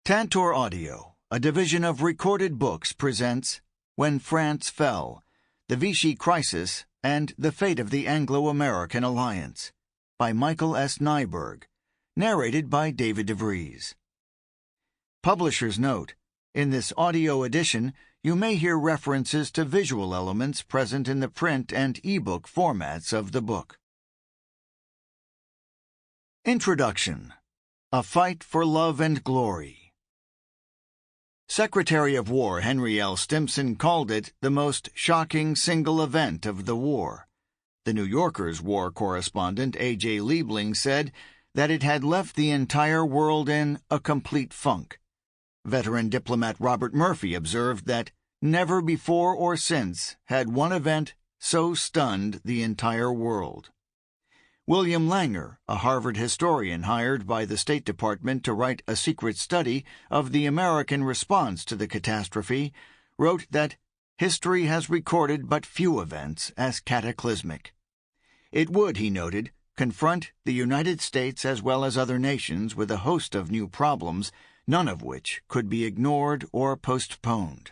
Tantor Audio, a division of Recorded Books, presents When France Fell, the Vichy Crisis, and the Fate of the Anglo-American Alliance, by Michael S. Neiberg, narrated by David Vries. Publisher's note: in this audio edition, you may hear references to visual elements present in the print and ebook formats of the book. Introduction: A Fight for Love and Glory. Secretary of War Henry L. Stimson called it the most shocking single event of the war. The New Yorker's war correspondent A.J. Liebling said that it had left the entire world in a complete funk. Veteran diplomat Robert Murphy observed that never before or since had one event so stunned the entire world. William Langer, a Harvard historian hired by the State Department to write a secret study of the American response to the catastrophe, wrote that history has recorded but few events as cataclysmic. It would, he noted, confront the United States as well as other nations with a host of new problems, none of which could be ignored or postponed.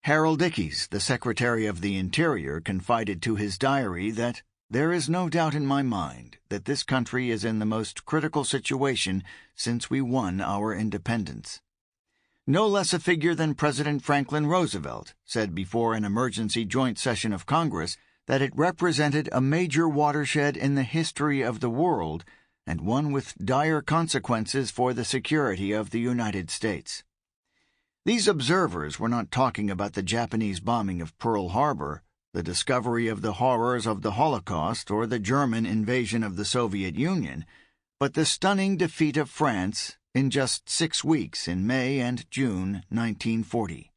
Harold Ickes, the Secretary of the Interior, confided to his diary that "There is no doubt in my mind that this country is in the most critical situation since we won our independence." No less a figure than President Franklin Roosevelt said before an emergency joint session of Congress that it represented a major watershed in the history of the world and one with dire consequences for the security of the United States. These observers were not talking about the Japanese bombing of Pearl Harbor, the discovery of the horrors of the Holocaust, or the German invasion of the Soviet Union, but the stunning defeat of France in just 6 weeks in May and June 1940.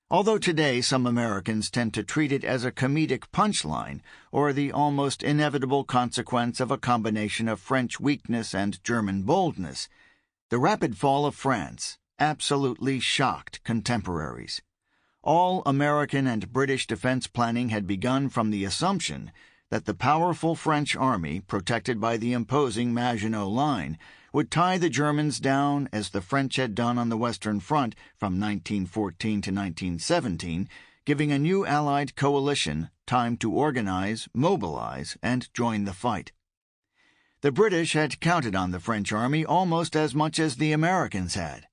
Although today some Americans tend to treat it as a comedic punchline or the almost inevitable consequence of a combination of French weakness and German boldness, the rapid fall of France absolutely shocked contemporaries. All American and British defense planning had begun from the assumption that the powerful French army, protected by the imposing Maginot Line, would tie the Germans down as the French had done on the Western Front from 1914 to 1917, giving a new Allied coalition time to organize, mobilize, and join the fight. The British had counted on the French army almost as much as the Americans had.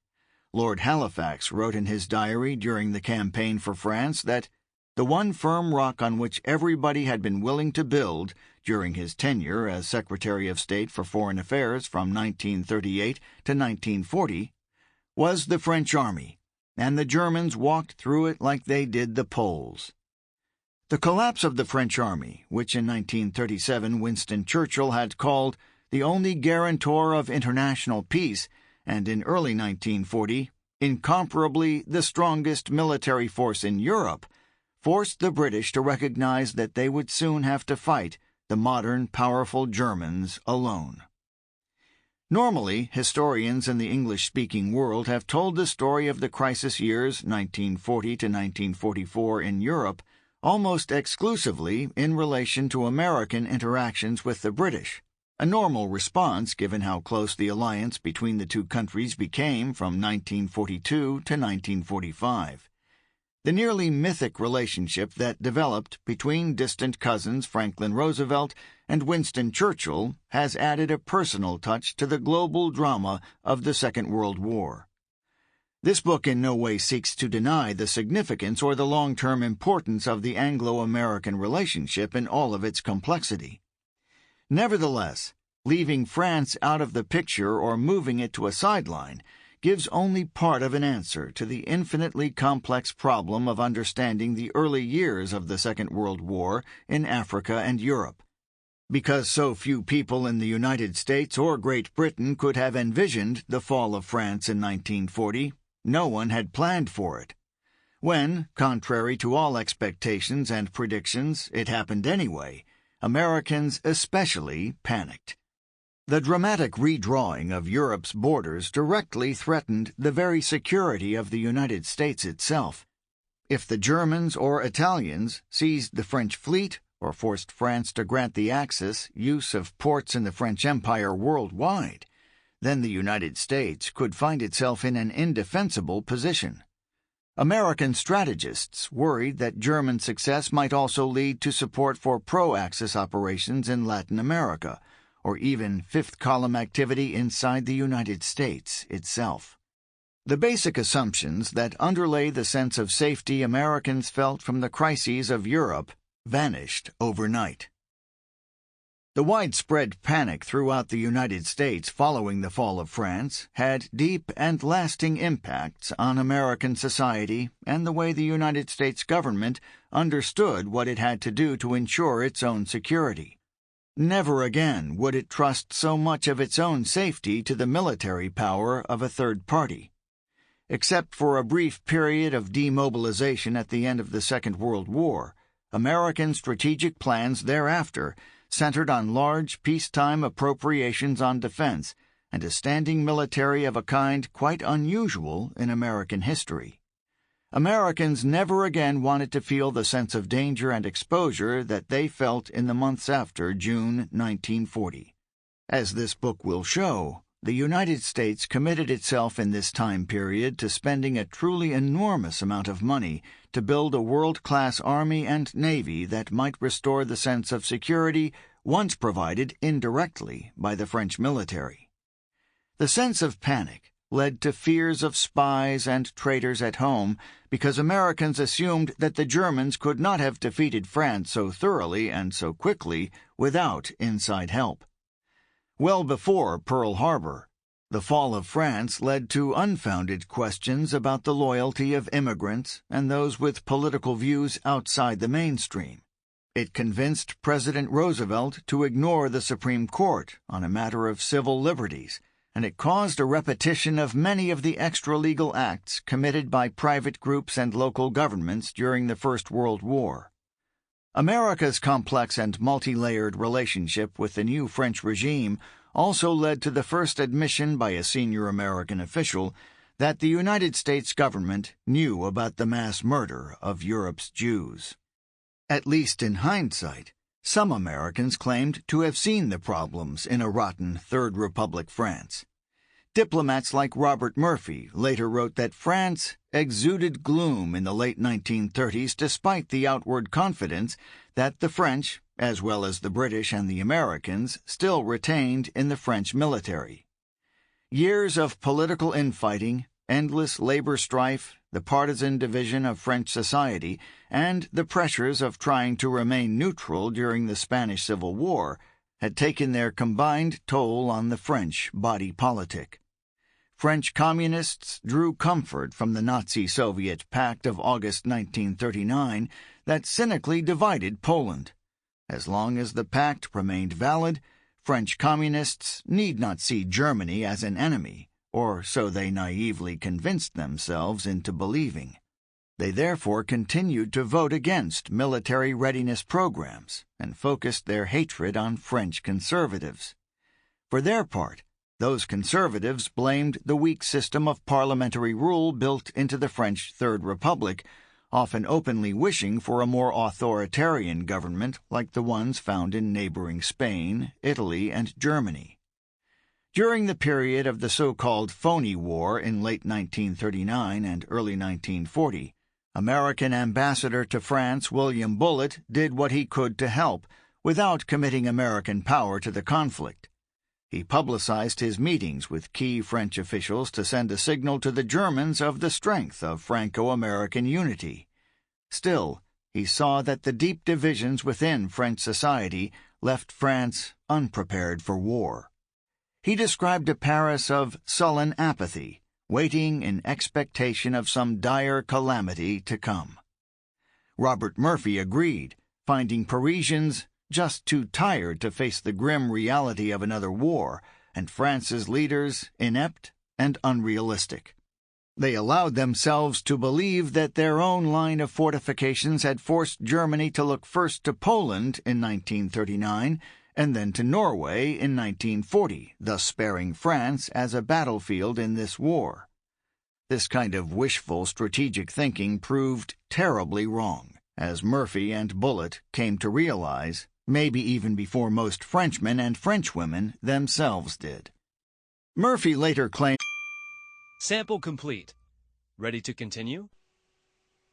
Lord Halifax wrote in his diary during the campaign for France that the one firm rock on which everybody had been willing to build during his tenure as Secretary of State for Foreign Affairs from 1938 to 1940 was the French army, and the Germans walked through it like they did the Poles. The collapse of the French army, which in 1937 Winston Churchill had called the only guarantor of international peace, and in early 1940, incomparably the strongest military force in Europe, forced the British to recognize that they would soon have to fight the modern, powerful Germans alone. Normally, historians in the English-speaking world have told the story of the crisis years 1940 to 1944 in Europe almost exclusively in relation to American interactions with the British, a normal response given how close the alliance between the two countries became from 1942 to 1945. The nearly mythic relationship that developed between distant cousins Franklin Roosevelt and Winston Churchill has added a personal touch to the global drama of the Second World War. This book in no way seeks to deny the significance or the long-term importance of the Anglo-American relationship in all of its complexity. Nevertheless, leaving France out of the picture or moving it to a sideline gives only part of an answer to the infinitely complex problem of understanding the early years of the Second World War in Africa and Europe. Because so few people in the United States or Great Britain could have envisioned the fall of France in 1940, no one had planned for it. When, contrary to all expectations and predictions, it happened anyway, Americans especially panicked. The dramatic redrawing of Europe's borders directly threatened the very security of the United States itself. If the Germans or Italians seized the French fleet or forced France to grant the Axis use of ports in the French Empire worldwide, then the United States could find itself in an indefensible position. American strategists worried that German success might also lead to support for pro-Axis operations in Latin America, or even fifth column activity inside the United States itself. The basic assumptions that underlay the sense of safety Americans felt from the crises of Europe vanished overnight. The widespread panic throughout the United States following the fall of France had deep and lasting impacts on American society and the way the United States government understood what it had to do to ensure its own security. Never again would it trust so much of its own safety to the military power of a third party. Except for a brief period of demobilization at the end of the Second World War, American strategic plans thereafter centered on large peacetime appropriations on defense and a standing military of a kind quite unusual in American history. Americans never again wanted to feel the sense of danger and exposure that they felt in the months after June 1940. As this book will show, the United States committed itself in this time period to spending a truly enormous amount of money to build a world-class army and navy that might restore the sense of security once provided indirectly by the French military. The sense of panic led to fears of spies and traitors at home because Americans assumed that the Germans could not have defeated France so thoroughly and so quickly without inside help. Well before Pearl Harbor, the fall of France led to unfounded questions about the loyalty of immigrants and those with political views outside the mainstream. It convinced President Roosevelt to ignore the Supreme Court on a matter of civil liberties, and it caused a repetition of many of the extra-legal acts committed by private groups and local governments during the First World War. America's complex and multi-layered relationship with the new French regime also led to the first admission by a senior American official that the United States government knew about the mass murder of Europe's Jews. At least in hindsight, some Americans claimed to have seen the problems in a rotten Third Republic France. Diplomats like Robert Murphy later wrote that France exuded gloom in the late 1930s despite the outward confidence that the French, as well as the British and the Americans, still retained in the French military. Years of political infighting, endless labor strife, the partisan division of French society, and the pressures of trying to remain neutral during the Spanish Civil War had taken their combined toll on the French body politic. French communists drew comfort from the Nazi-Soviet Pact of August 1939 that cynically divided Poland. As long as the pact remained valid, French communists need not see Germany as an enemy, or so they naively convinced themselves into believing. They therefore continued to vote against military readiness programs and focused their hatred on French conservatives. For their part, those conservatives blamed the weak system of parliamentary rule built into the French Third Republic, often openly wishing for a more authoritarian government like the ones found in neighboring Spain, Italy, and Germany. During the period of the so-called Phony War in late 1939 and early 1940, American ambassador to France William Bullitt did what he could to help, without committing American power to the conflict. He publicized his meetings with key French officials to send a signal to the Germans of the strength of Franco-American unity. Still, he saw that the deep divisions within French society left France unprepared for war. He described a Paris of sullen apathy, waiting in expectation of some dire calamity to come. Robert Murphy agreed, finding Parisians just too tired to face the grim reality of another war, and France's leaders inept and unrealistic. They allowed themselves to believe that their own line of fortifications had forced Germany to look first to Poland in 1939 and then to Norway in 1940, thus sparing France as a battlefield in this war. This kind of wishful strategic thinking proved terribly wrong, as Murphy and Bullitt came to realize, maybe even before most Frenchmen and Frenchwomen themselves did. Murphy later claimed, Sample complete. Ready to continue?